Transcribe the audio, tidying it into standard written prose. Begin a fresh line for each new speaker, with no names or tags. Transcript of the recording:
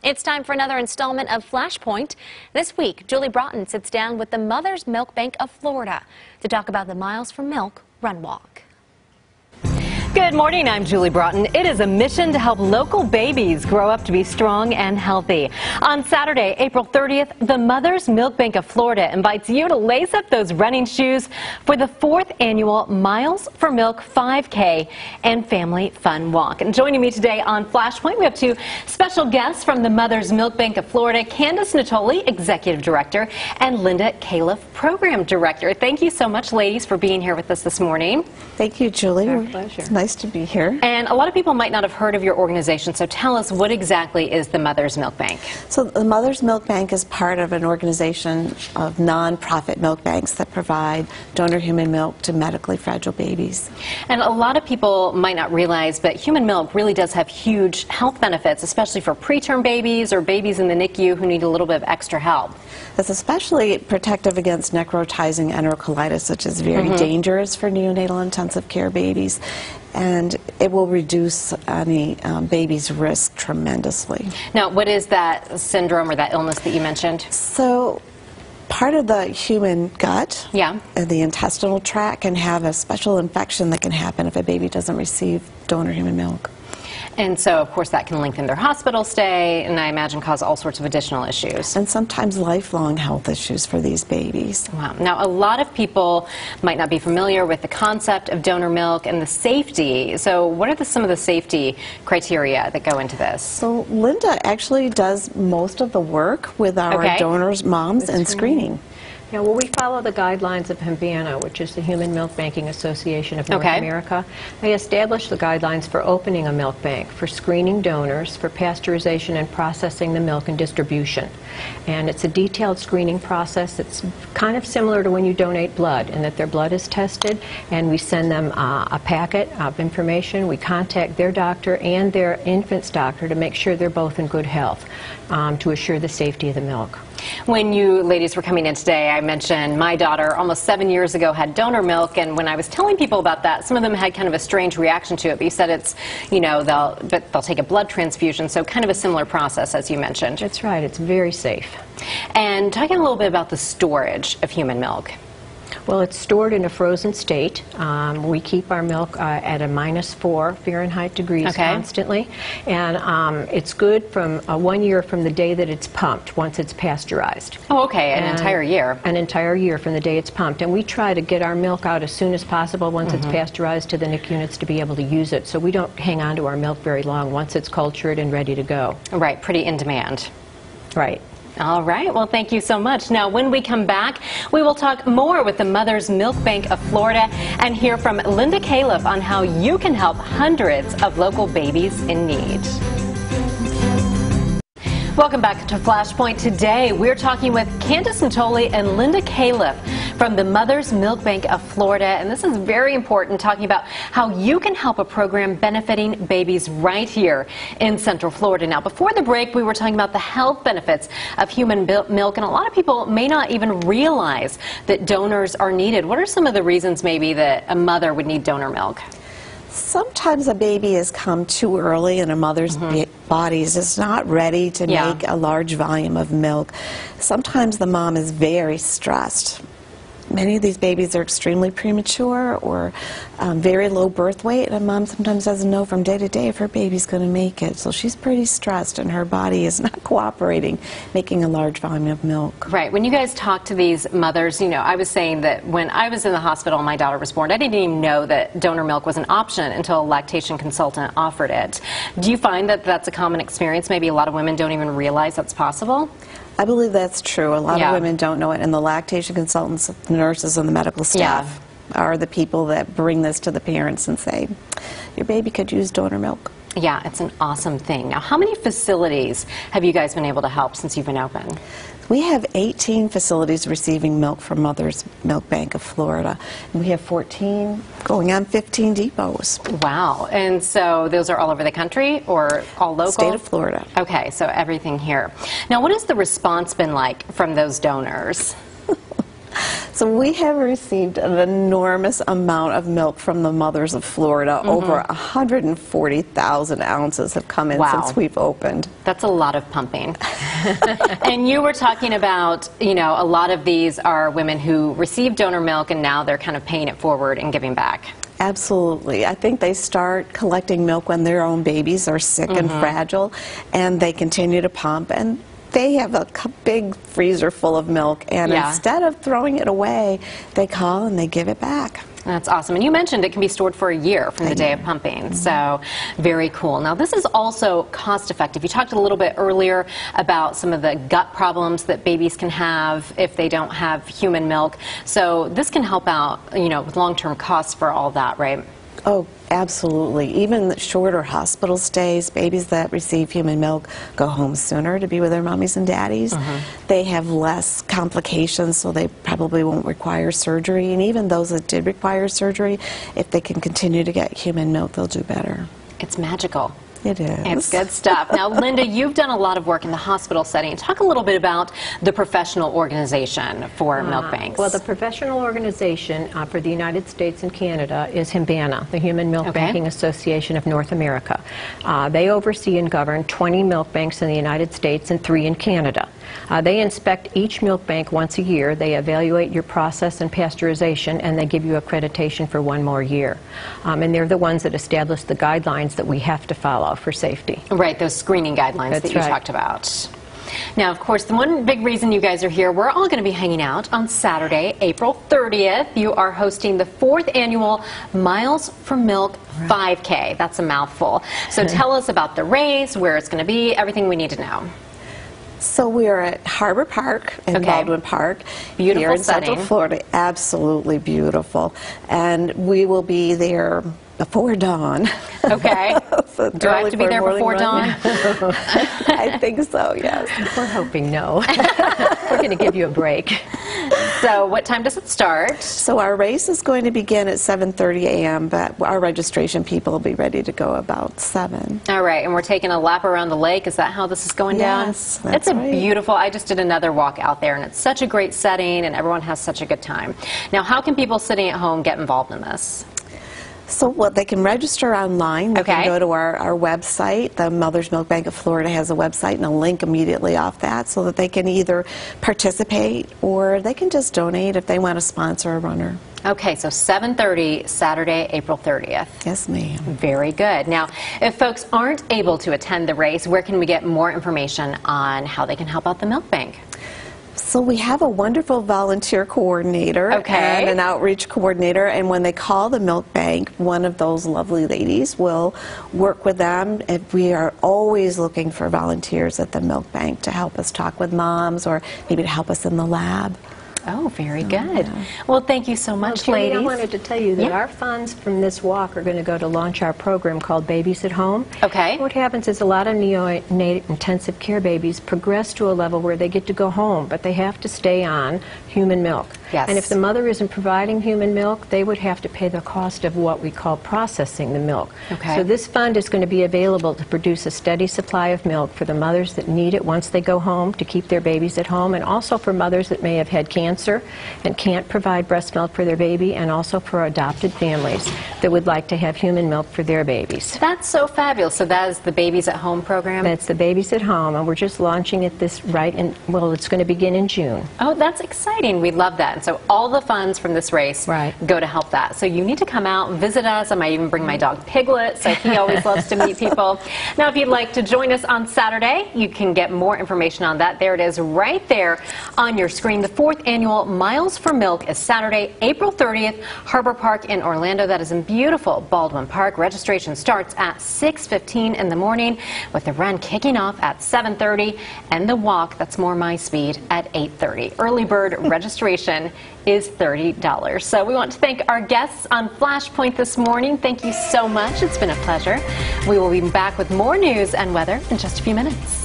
It's time for another installment of Flashpoint. This week, Julie Broughton sits down with the Mother's Milk Bank of Florida to talk about the Miles for Milk Run Walk.
Good morning, I'm Julie Broughton. It is a mission to help local babies grow up to be strong and healthy. On Saturday, April 30th, the Mother's Milk Bank of Florida invites you to lace up those running shoes for the 4th annual Miles for Milk 5K and Family Fun Walk. And joining me today on Flashpoint, we have two special guests from the Mother's Milk Bank of Florida, Kandis Natoli, Executive Director, and Linda Califf, Program Director. Thank you so much, ladies, for being here with us this morning.
Thank you, Julie.
Our pleasure.
It's nice to be here.
And a lot of people might not have heard of your organization, so tell us, what exactly is the Mother's Milk Bank?
So the Mother's Milk Bank is part of an organization of non-profit milk banks that provide donor human milk to medically fragile babies.
And a lot of people might not realize, but human milk really does have huge health benefits, especially for preterm babies or babies in the NICU who need a little bit of extra help.
It's especially protective against necrotizing enterocolitis, which is very dangerous for neonatal intensive care babies, and it will reduce any baby's risk tremendously.
Now, what is that syndrome or that illness that you mentioned?
So, part of the human gut, the intestinal tract, can have a special infection that can happen if a baby doesn't receive donor human milk.
And so, of course, that can lengthen their hospital stay and I imagine cause all sorts of additional issues.
And sometimes lifelong health issues for these babies.
Wow. Now, a lot of people might not be familiar with the concept of donor milk and the safety. So what are some of the safety criteria that go into this?
So Linda actually does most of the work with our donors' moms and screening.
Yeah, well, we follow the guidelines of HMBANA, which is the Human Milk Banking Association of North America. They established the guidelines for opening a milk bank, for screening donors, for pasteurization and processing the milk and distribution. And it's a detailed screening process. It's kind of similar to when you donate blood, in that their blood is tested, and we send them a packet of information. We contact their doctor and their infant's doctor to make sure they're both in good health, to assure the safety of the milk.
When you ladies were coming in today, I mentioned my daughter almost 7 years ago had donor milk, and when I was telling people about that, some of them had kind of a strange reaction to it. But you said it's, you know, they'll take a blood transfusion, so kind of a similar process as you mentioned.
That's right. It's very safe.
And talking a little bit about the storage of human milk.
Well, it's stored in a frozen state. We keep our milk at a -4 Fahrenheit degrees constantly, and it's good from 1 year from the day that it's pumped, once it's pasteurized.
Oh, okay, an entire year.
An entire year from the day it's pumped, and we try to get our milk out as soon as possible once it's pasteurized to the NIC units to be able to use it, so we don't hang on to our milk very long once it's cultured and ready to go.
Right, pretty in demand.
Right.
All right, well, thank you so much. Now, when we come back, we will talk more with the Mother's Milk Bank of Florida and hear from Linda Califf on how you can help hundreds of local babies in need. Welcome back to Flashpoint. Today, we're talking with Kandis Natoli and Linda Califf from the Mother's Milk Bank of Florida. And this is very important, talking about how you can help a program benefiting babies right here in Central Florida. Now, before the break, we were talking about the health benefits of human milk, and a lot of people may not even realize that donors are needed. What are some of the reasons maybe that a mother would need donor milk?
Sometimes a baby has come too early and a mother's body is just not ready to make a large volume of milk. Sometimes the mom is very stressed. Many of these babies are extremely premature or very low birth weight, and mom sometimes doesn't know from day to day if her baby's going to make it. So she's pretty stressed and her body is not cooperating, making a large volume of milk.
Right. When you guys talk to these mothers, you know, I was saying that when I was in the hospital and my daughter was born, I didn't even know that donor milk was an option until a lactation consultant offered it. Do you find that that's a common experience? Maybe a lot of women don't even realize that's possible?
I believe that's true. A lot of women don't know it, and the lactation consultants, the nurses, and the medical staff are the people that bring this to the parents and say, your baby could use donor milk.
Yeah, it's an awesome thing. Now, how many facilities have you guys been able to help since you've been open?
We have 18 facilities receiving milk from Mother's Milk Bank of Florida. And we have 14, going on 15 depots.
Wow. And so those are all over the country or all local?
State of Florida.
Okay, so everything here. Now, what has the response been like from those donors?
So we have received an enormous amount of milk from the mothers of Florida. Over 140,000 ounces have come in since we've opened.
That's a lot of pumping. And you were talking about, you know, a lot of these are women who receive donor milk and now they're kind of paying it forward and giving back.
Absolutely. I think they start collecting milk when their own babies are sick and fragile, and they continue to pump, and they have a big freezer full of milk, and instead of throwing it away, they call and they give it back.
That's awesome. And you mentioned it can be stored for a year from the day of pumping. So very cool. Now this is also cost effective. You talked a little bit earlier about some of the gut problems that babies can have if they don't have human milk. So this can help out, you know, with long-term costs for all that, right?
Oh, absolutely. Even shorter hospital stays, babies that receive human milk go home sooner to be with their mommies and daddies. They have less complications, so they probably won't require surgery. And even those that did require surgery, if they can continue to get human milk, they'll do better.
It's magical.
It is.
It's good stuff. Now, Linda, you've done a lot of work in the hospital setting. Talk a little bit about the professional organization for milk banks.
Well, the professional organization for the United States and Canada is HIMBANA, the Human Milk Banking Association of North America. They oversee and govern 20 milk banks in the United States and 3 in Canada. They inspect each milk bank once a year. They evaluate your process and pasteurization, and they give you accreditation for 1 more year. And they're the ones that establish the guidelines that we have to follow for safety.
Right, those screening guidelines that you talked about. Now, of course, the one big reason you guys are here, we're all going to be hanging out on Saturday, April 30th. You are hosting the 4th annual Miles for Milk 5K. That's a mouthful. So tell us about the race, where it's going to be, everything we need to know.
So we are at Harbor Park in Baldwin Park,
beautiful
here in
setting.
Central Florida. Absolutely beautiful. And we will be there before dawn.
Okay.
So
do I have to be there before dawn?
I think so, yes.
We're hoping no. We're going to give you a break.
So what time does it start?
So our race is going to begin at 7:30 a.m., but our registration people will be ready to go about 7.
All right, and we're taking a lap around the lake. Is that how this is going down?
Yes, that's
It's beautiful. I just did another walk out there, and it's such a great setting, and everyone has such a good time. Now, how can people sitting at home get involved in this?
So they can register online. They can go to our website. The Mother's Milk Bank of Florida has a website and a link immediately off that, so that they can either participate or they can just donate if they want to sponsor a runner.
Okay, so 7:30 Saturday, April 30th.
Yes, ma'am.
Very good. Now, if folks aren't able to attend the race, where can we get more information on how they can help out the milk bank?
So we have a wonderful volunteer coordinator and an outreach coordinator, and when they call the milk bank, one of those lovely ladies will work with them. And we are always looking for volunteers at the milk bank to help us talk with moms or maybe to help us in the lab.
Oh, very good. Well, thank you so much,
Julie,
ladies.
I wanted to tell you that our funds from this walk are going to go to launch our program called Babies at Home.
Okay.
What happens is a lot of neonate intensive care babies progress to a level where they get to go home, but they have to stay on human milk.
Yes.
And if the mother isn't providing human milk, they would have to pay the cost of what we call processing the milk.
Okay.
So this fund is going to be available to produce a steady supply of milk for the mothers that need it once they go home to keep their babies at home, and also for mothers that may have had cancer and can't provide breast milk for their baby, and also for adopted families that would like to have human milk for their babies.
That's so fabulous. So that is the Babies at Home program?
That's the Babies at Home, and we're just launching it it's going to begin in June.
Oh, that's exciting. We love that. And so all the funds from this race go to help that. So you need to come out and visit us. I might even bring my dog Piglet, so he always loves to meet people. Now, if you'd like to join us on Saturday, you can get more information on that. There it is right there on your screen. The 4th annual Miles for Milk is Saturday, April 30th, Harbor Park in Orlando. That is in beautiful Baldwin Park. Registration starts at 6:15 in the morning, with the run kicking off at 7:30 and the walk, that's more my speed, at 8:30. Early bird registration is $30. So we want to thank our guests on Flashpoint this morning. Thank you so much. It's been a pleasure. We will be back with more news and weather in just a few minutes.